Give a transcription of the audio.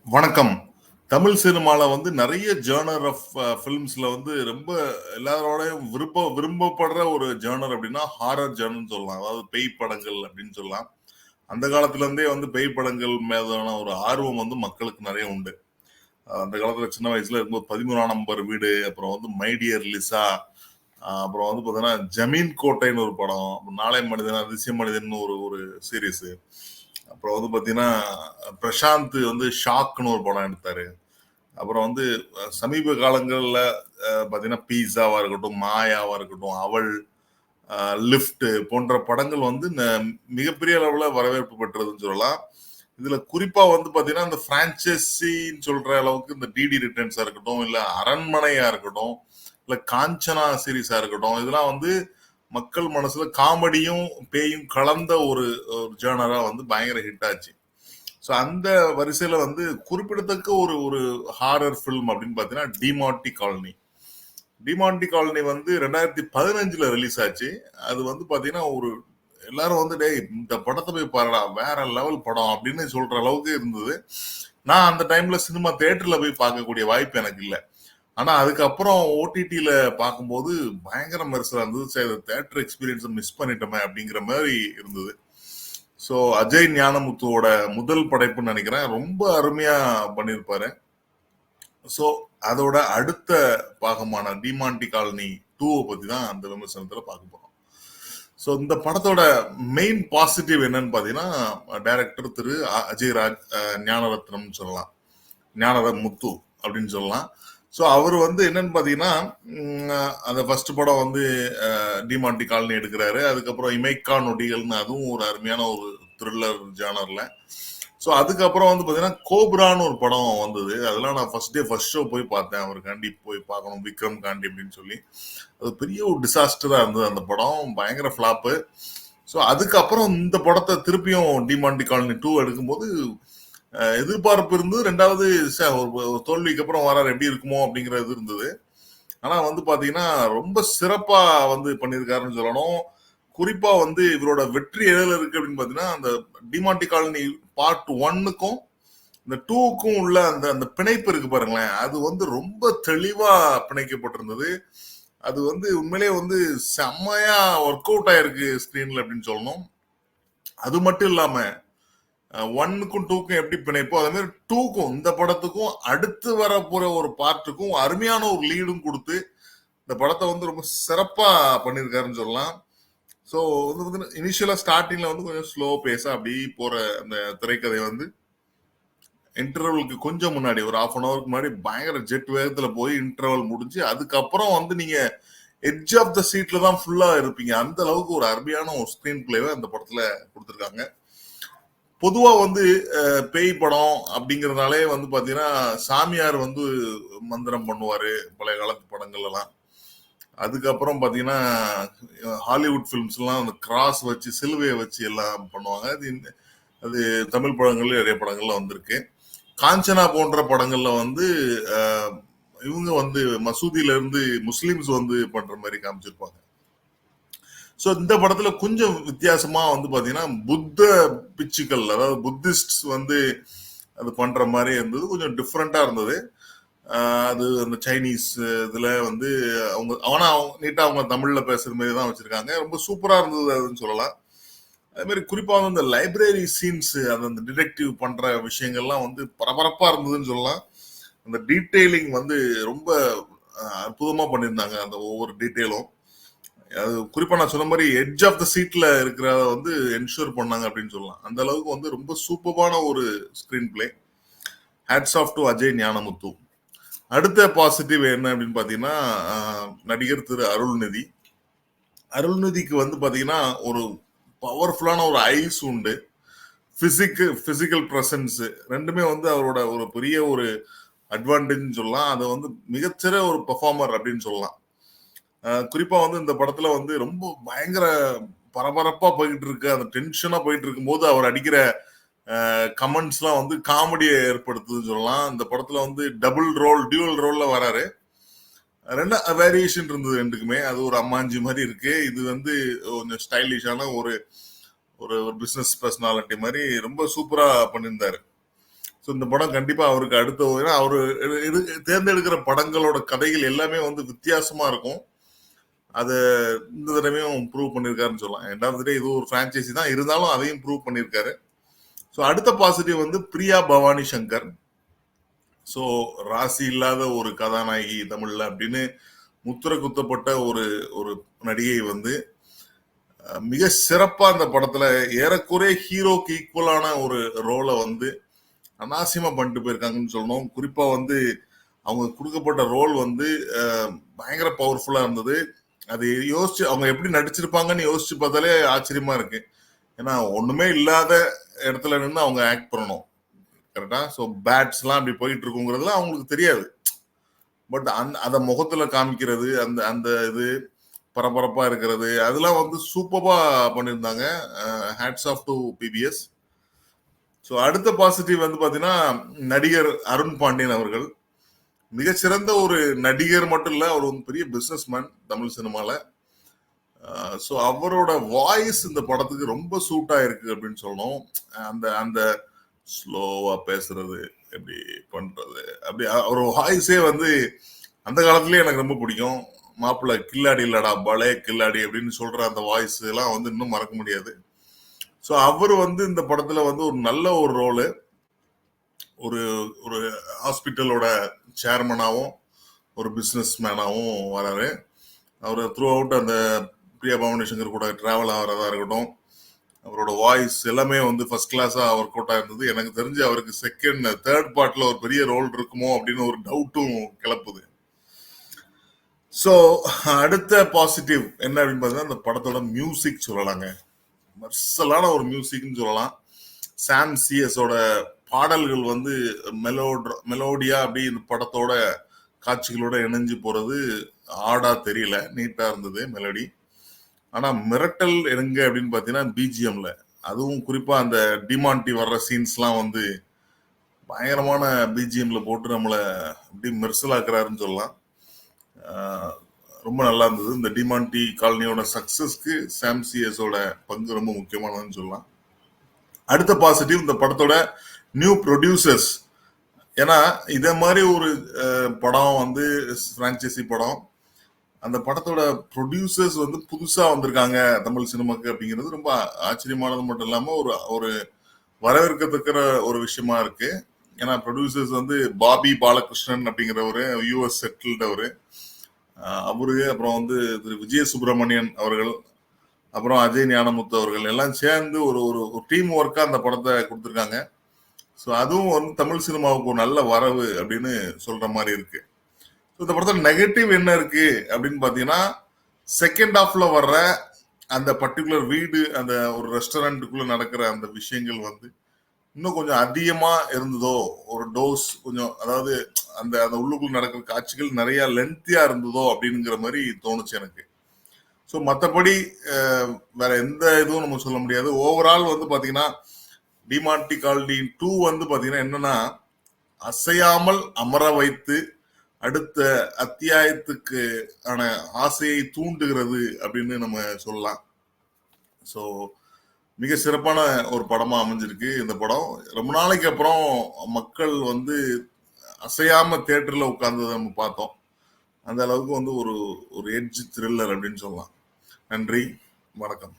வணக்கம். தமிழ் சினிமால வந்து நெறைய ஜானர் ஆஃப் ஃபில்ம்ஸ்ல வந்து ரொம்ப எல்லாரோடையும் விரும்பப்படுற ஒரு ஜானர் அப்டின்னா, ஹாரர் ஜானர்ன்னு சொல்லலாம். அதாவது பேய் படங்கள் அப்டின்னு சொல்லலாம். அந்த காலத்துல இருந்தே வந்து பேய் படங்கள் மீதான ஒரு ஆர்வம் வந்து மக்களுக்கு நெறைய உண்டு. அந்த காலத்துல சின்ன வயசுல இருக்கும்போது 13ஆம் நம்பர் வீடு, அப்புறம் வந்து மை டியர் லிசா, அப்புறம் வந்து பார்த்தீங்கன்னா, ஜமீன் கோட்டைன்னு ஒரு படம், நாளை மனிதன், அதிசய மனிதன்னு ஒரு ஒரு சீரிஸு. அப்புறம் வந்து பார்த்தீங்கன்னா, பிரசாந்த் வந்து ஷாக்ன்னு ஒரு படம் எடுத்தாரு. அப்புறம் வந்து சமீப காலங்கள்ல பார்த்தீங்கன்னா, பீஸாவா இருக்கட்டும், மாயாவா இருக்கட்டும், அவள், லிஃப்ட் போன்ற படங்கள் வந்து மிகப்பெரிய அளவுல வரவேற்பு பெற்றதுன்னு சொல்லலாம். இதுல குறிப்பா வந்து பார்த்தீங்கன்னா, இந்த பிரான்சைசின்னு சொல்ற அளவுக்கு இந்த டிடி ரிட்டர்ன்ஸா இருக்கட்டும், இல்ல அரண்மனையா இருக்கட்டும், இல்ல காஞ்சனா சீரிஸா இருக்கட்டும், இதெல்லாம் வந்து மக்கள் மனசுல காமெடியும், பேயும் கலந்த ஒரு ஒரு ஜானரா வந்து பயங்கர ஹிட் ஆச்சு. ஸோ அந்த வரிசையில வந்து குறிப்பிடத்தக்க ஒரு ஒரு ஹாரர் ஃபில்ம் அப்படின்னு பார்த்தீங்கன்னா, டிமான்டி காலனி. டிமான்டி காலனி வந்து 2015ல ரிலீஸ் ஆச்சு. அது வந்து பார்த்தீங்கன்னா, ஒரு எல்லாரும் வந்து "டேய் இந்த படத்த போய் பாருடா, வேற லெவல் படம்" அப்படின்னு சொல்ற அளவுக்கு இருந்தது. நான் அந்த டைம்ல சினிமா தியேட்டர்ல போய் பார்க்கக்கூடிய வாய்ப்பு எனக்கு இல்ல. ஆனா அதுக்கப்புறம் ஓடிடில பார்க்கும்போது பயங்கர மெர்சலா இருந்தது. சரி தியேட்டர் எக்ஸ்பீரியன்ஸ மிஸ் பண்ணிட்டோமே அப்படிங்கிற மாரி இருந்தது. ஸோ அஜய் ஞானமுத்துவோட முதல் படைப்புன்னு நினைக்கிறேன். ரொம்ப அருமையா பண்ணியிருப்பாரு. ஸோ அதோட அடுத்த பாகமான டிமான்டி காலனி 2 பத்தி தான் அந்த விமர்சனத்துல பார்க்க போறோம். ஸோ இந்த படத்தோட மெயின் பாசிட்டிவ் என்னன்னு பாத்தீங்கன்னா, டைரக்டர் திரு அஜய் ராஜ் ஞானரத்னம்னு சொல்லலாம். ஞானர முத்து அப்படின்னு சொல்லலாம். ஸோ அவர் வந்து என்னன்னு பாத்தீங்கன்னா, அந்த ஃபர்ஸ்ட் படம் வந்து டிமான்டி காலனி எடுக்கிறாரு. அதுக்கப்புறம் இமைக்கா நொடிகள்னு அதுவும் ஒரு அருமையான ஒரு த்ரில்லர் ஜானர்ல. ஸோ அதுக்கப்புறம் வந்து பார்த்தீங்கன்னா, கோப்ரான்னு ஒரு படம் வந்தது. அதெல்லாம் நான் ஃபர்ஸ்ட் ஷோ போய் பார்த்தேன். அவருக்காண்டி போய் பார்க்கணும், விக்ரம் காண்டி அப்படின்னு சொல்லி. அது பெரிய ஒரு டிசாஸ்டரா இருந்தது அந்த படம். பயங்கர ஃப்ளாப்பு. ஸோ அதுக்கப்புறம் இந்த படத்த திருப்பியும் டிமான்டி காலனி 2 எடுக்கும்போது, எதிர்பார்ப்பு இருந்தது. 2வது ஒரு தோல்விக்கு அப்புறம் வராரு எப்படி இருக்குமோ அப்படிங்கிற இது இருந்தது. ஆனா வந்து பார்த்தீங்கன்னா, ரொம்ப சிறப்பா வந்து பண்ணியிருக்காருன்னு சொல்லணும். குறிப்பா வந்து இவரோட வெற்றி எதுல இருக்கு அப்படின்னு பார்த்தீங்கன்னா, அந்த டிமான்டி காலனி பார்ட் 1க்கும் இந்த 2க்கும் உள்ள அந்த அந்த பிணைப்பு இருக்கு பாருங்களேன். அது வந்து ரொம்ப தெளிவா பிணைக்கப்பட்டிருந்தது. அது வந்து உண்மையிலேயே வந்து செம்மையா ஒர்க் அவுட் ஆயிருக்கு ஸ்கிரீன்ல அப்படின்னு சொல்லணும். அது மட்டும் இல்லாம 1க்கும் 2க்கும் எப்படி பிணைப்போ அதே மாதிரி 2க்கும் இந்த படத்துக்கும் அடுத்து வர போற ஒரு பார்ட்டுக்கும் அருமையான ஒரு லீடும் கொடுத்து இந்த படத்தை வந்து ரொம்ப சிறப்பா பண்ணியிருக்காருன்னு சொல்லலாம். ஸோ வந்து இனிஷியலா ஸ்டார்டிங்ல வந்து கொஞ்சம் ஸ்லோ பேஸா அப்படி போற அந்த திரைக்கதை வந்து இன்டர்வலுக்கு கொஞ்சம் முன்னாடி ஒரு ஹாஃப் அன் ஹவருக்கு முன்னாடி பயங்கர ஜெட் வேகத்துல போய் இன்டர்வல் முடிஞ்சு அதுக்கப்புறம் வந்து நீங்க எட்ஜ் ஆஃப் த சீட்ல தான் ஃபுல்லா இருப்பீங்க. அந்த அளவுக்கு ஒரு அருமையான ஒரு ஸ்கிரீன் பிளேவை அந்த படத்துல கொடுத்துருக்காங்க. பொதுவா வந்து பேய் படம் அப்படிங்கறதுனாலே வந்து பாத்தீங்கன்னா சாமியார் வந்து மந்திரம் பண்ணுவாரு பழைய காலத்து படங்கள் எல்லாம். அதுக்கப்புறம் பாத்தீங்கன்னா ஹாலிவுட் ஃபிலிம்ஸ் எல்லாம் அந்த கிராஸ் வச்சு சிலுவையை வச்சு எல்லாம் பண்ணுவாங்க. அது தமிழ் படங்கள்ல நிறைய படங்கள்ல வந்திருக்கு. காஞ்சனா போன்ற படங்கள்ல வந்து அஹ், இவங்க வந்து மசூதியில இருந்து முஸ்லிம்ஸ் வந்து பண்ற மாதிரி காமிச்சிருப்பாங்க. சோ இந்த படத்துல கொஞ்சம் வித்தியாசமா வந்து பாத்தீங்கன்னா புத்த பிச்சுக்கள், அதாவது புத்திஸ்ட் வந்து அது பண்ற மாதிரி இருந்தது. கொஞ்சம் டிஃப்ரெண்டா இருந்தது. அது அந்த சைனீஸ் இதுல வந்து அவங்க ஆனா நீட்டா அவங்க தமிழ்ல பேசுற மாதிரி தான் வச்சிருக்காங்க. ரொம்ப சூப்பரா இருந்தது அதுன்னு சொல்லலாம். அதே மாதிரி குறிப்பா வந்து இந்த லைப்ரரி சீன்ஸ் அந்த டிடெக்டிவ் பண்ற விஷயங்கள்லாம் வந்து பரபரப்பா இருந்ததுன்னு சொல்லலாம். அந்த டீட்டெயிலிங் வந்து ரொம்ப அற்புதமா பண்ணியிருந்தாங்க அந்த ஒவ்வொரு டீட்டெயிலும். அது குறிப்பா நான் சொன்ன மாதிரி எட்ஜ் ஆஃப் த சீட்ல இருக்கிறத வந்து என்ஷூர் பண்ணாங்க அப்படின்னு சொல்லலாம். அந்த அளவுக்கு வந்து ரொம்ப சூப்பரான ஒரு screen play. Hats off to Ajay Gnanamuthu. அடுத்த பாசிட்டிவ் என்ன அப்படின்னு பாத்தீங்கன்னா, நடிகர் திரு அருள்நிதி. அருள்நிதிக்கு வந்து பாத்தீங்கன்னா ஒரு பவர்ஃபுல்லான ஒரு ஐஸ் உண்டு. பிசிக்கல் பிரசன்ஸ் ரெண்டுமே வந்து அவரோட ஒரு பெரிய ஒரு அட்வான்டேஜ் சொல்லலாம். அதை வந்து மிகச்சிற ஒரு பெர்ஃபார்மர் அப்படின்னு சொல்லலாம். குறிப்பா வந்து இந்த படத்துல வந்து ரொம்ப பயங்கர பரபரப்பா போயிட்டு இருக்கு, அந்த டென்ஷனா போயிட்டு இருக்கும்போது அவர் அடிக்கிற கமெண்ட்ஸ்லாம் வந்து காமெடியை ஏற்படுத்துதுன்னு சொல்லலாம். இந்த படத்துல வந்து டியூவல் ரோல்ல வராரு. ரெண்டு வேரியேஷன் இருந்தது ரெண்டுக்குமே. அது ஒரு அம்மாஞ்சி மாதிரி இருக்கு. இது வந்து கொஞ்சம் ஸ்டைலிஷான ஒரு ஒரு பிசினஸ் பர்சனாலிட்டி மாதிரி ரொம்ப சூப்பரா பண்ணியிருந்தாரு. ஸோ இந்த படம் கண்டிப்பா அவருக்கு அடுத்த, ஏன்னா அவரு தேர்ந்தெடுக்கிற படங்களோட கதைகள் எல்லாமே வந்து வித்தியாசமா இருக்கும். அதை இந்த தடவையும் ப்ரூவ் பண்ணியிருக்காருன்னு சொல்லலாம். ரெண்டாவது இது ஒரு பிரான்ச்சைசி தான் இருந்தாலும் அதையும் ப்ரூவ் பண்ணியிருக்காரு. ஸோ அடுத்த பாசிட்டிவ் வந்து பிரியா பவானி சங்கர். ஸோ ராசி இல்லாத ஒரு கதாநாயகி தமிழ்ல அப்படின்னு முத்திரை குத்தப்பட்ட ஒரு ஒரு நடிகை வந்து மிக சிறப்பா அந்த படத்துல ஏறக்குறைய ஹீரோக்கு ஈக்குவலான ஒரு ரோலை வந்து அனாவசியமா பண்ணிட்டு போயிருக்காங்கன்னு சொல்லணும். குறிப்பா வந்து அவங்க கொடுக்கப்பட்ட ரோல் வந்து பயங்கர பவர்ஃபுல்லா இருந்தது. அது யோசிச்சு அவங்க எப்படி நடிச்சிருப்பாங்கன்னு யோசிச்சு பார்த்தாலே ஆச்சரியமா இருக்கு. ஏன்னா ஒண்ணுமே இல்லாத இடத்துல நின்று அவங்க ஆக்ட் பண்ணணும், கரெக்டா? ஸோ பேட்ஸ் எல்லாம் அப்படி போயிட்டு இருக்குங்கிறதுல அவங்களுக்கு தெரியாது. பட் அந்த முகத்துல காமிக்கிறது, அந்த அந்த இது பரபரப்பா இருக்கிறது, அதெல்லாம் வந்து சூப்பரா பண்ணியிருந்தாங்க. ஹேட்ஸ் ஆஃப் டு பிபிஎஸ். ஸோ அடுத்த பாசிட்டிவ் வந்து பாத்தீங்கன்னா நடிகர் அருண் பாண்டியன் அவர்கள். மிகச்சிறந்த ஒரு நடிகர் மட்டும் இல்ல, அவர் ஒரு பெரிய பிசினஸ் மேன் தமிழ் சினிமால. ஸோ அவரோட வாய்ஸ் இந்த படத்துக்கு ரொம்ப சூட் ஆயிருக்கு அப்படின்னு சொல்லணும். அந்த அந்த ஸ்லோவா பேசுறது, எப்படி பண்றது, அப்படி ஒரு வாய்ஸே வந்து அந்த காலத்துலயே எனக்கு ரொம்ப பிடிக்கும். மாப்பிள்ள கில்லாடி இல்லடா பலே கில்லாடி அப்படின்னு சொல்ற அந்த வாய்ஸ் எல்லாம் வந்து இன்னும் மறக்க முடியாது. ஸோ அவர் வந்து இந்த படத்துல வந்து ஒரு நல்ல ஒரு ரோலு, ஒரு ஒரு ஹாஸ்பிட்டலோட சேர்மனாகவும் ஒரு பிஸ்னஸ் மேனாகவும் வராரு. அவர் த்ரூ அவுட் அந்த பிரியா பவானி சங்கர் கூட டிராவல் ஆகிறதா இருக்கட்டும், அவரோட வாய்ஸ் எல்லாமே வந்து ஃபர்ஸ்ட் கிளாஸா ஒர்க் அவுட் ஆயிருந்தது. எனக்கு தெரிஞ்சு அவருக்கு தேர்ட் பார்ட்ல ஒரு பெரிய ரோல் இருக்குமோ அப்படின்னு ஒரு டவுட்டும் கிளப்புது. ஸோ அடுத்த பாசிட்டிவ் என்ன அப்படின்னு பார்த்தீங்கன்னா அந்த படத்தோட மியூசிக் சொல்லலாங்க. மர்சலான ஒரு மியூசிக்னு சொல்லலாம். சாம் சிஎஸோட பாடல்கள் வந்து மெலோடியா அப்படி இந்த படத்தோட காட்சிகளோட இணைஞ்சு போறது ஆடா தெரியல, நீட்டா இருந்தது மெலடி. ஆனா மிரட்டல் எங்க அப்படின்னு பாத்தீங்கன்னா பிஜிஎம்ல, அதுவும் குறிப்பா அந்த டிமாண்டி வர்ற சீன்ஸ்லாம் வந்து பயங்கரமான பிஜிஎம்ல போட்டு நம்மளை அப்படி மெர்சலாக்குறாருன்னு சொல்லலாம். ரொம்ப நல்லா இருந்தது. இந்த டிமாண்டி காலனியோட சக்சஸ்க்கு சாம் சிஎஸோட பங்கு ரொம்ப முக்கியமானதுன்னு சொல்லலாம். அடுத்த பாசிட்டிவ் இந்த படத்தோட நியூ ப்ரொடியூசர்ஸ். ஏன்னா இதே மாதிரி ஒரு படம் வந்து பிரான்ச்சைசி படம், அந்த படத்தோட ப்ரொடியூசர்ஸ் வந்து புதுசா வந்திருக்காங்க தமிழ் சினிமாக்கு அப்படிங்கிறது ரொம்ப ஆச்சரியமானது மட்டும் இல்லாம ஒரு ஒரு வரவேற்கத்தக்க ஒரு விஷயமா இருக்கு. ஏன்னா ப்ரொடியூசர்ஸ் வந்து பாபி பாலகிருஷ்ணன் அப்படிங்கிறவரு, யூஎஸ் செட்டில்டவரு, அவரு, அப்புறம் வந்து திரு விஜய சுப்பிரமணியன் அவர்கள், அப்புறம் அஜய் ஞானமுத்து அவர்கள் எல்லாம் சேர்ந்து ஒரு ஒரு டீம் ஒர்க்கா அந்த படத்தை கொடுத்துருக்காங்க. ஸோ அதுவும் வந்து தமிழ் சினிமாவுக்கு ஒரு நல்ல வரவு அப்படின்னு சொல்ற மாதிரி இருக்கு. இந்த படத்துல நெகட்டிவ் என்ன இருக்கு அப்படின்னு பாத்தீங்கன்னா செகண்ட் ஹாஃப்ல வர்ற அந்த பர்டிகுலர் வீடு, அந்த ஒரு ரெஸ்டாரண்ட்டுக்குள்ள நடக்கிற அந்த விஷயங்கள் வந்து இன்னும் கொஞ்சம் அதிகமா இருந்ததோ, ஒரு டோஸ் கொஞ்சம், அதாவது அந்த அந்த உள்ளுக்குள்ள நடக்கிற காட்சிகள் நிறைய லென்த்தியா இருந்ததோ அப்படிங்கிற மாதிரி தோணுச்சு எனக்கு. ஸோ மற்றபடி வேற எந்த இதுவும் நம்ம சொல்ல முடியாது. ஓவரால் வந்து பாத்தீங்கன்னா டிமாண்டி காலனி 2 வந்து பாத்தீங்கன்னா என்னன்னா அசையாமல் அமர வைத்து அடுத்த அத்தியாயத்துக்கு ஆன ஆசையை தூண்டுகிறது அப்படின்னு நம்ம சொல்லலாம். ஸோ மிக சிறப்பான ஒரு படமா அமைஞ்சிருக்கு இந்த படம். ரொம்ப நாளைக்கு அப்புறம் மக்கள் வந்து அசையாம தியேட்டர்ல உட்கார்ந்ததை நம்ம பார்த்தோம். அந்த அளவுக்கு வந்து ஒரு ஒரு எட்ஜ் த்ரில்லர் அப்படின்னு சொல்லலாம். நன்றி, வணக்கம்.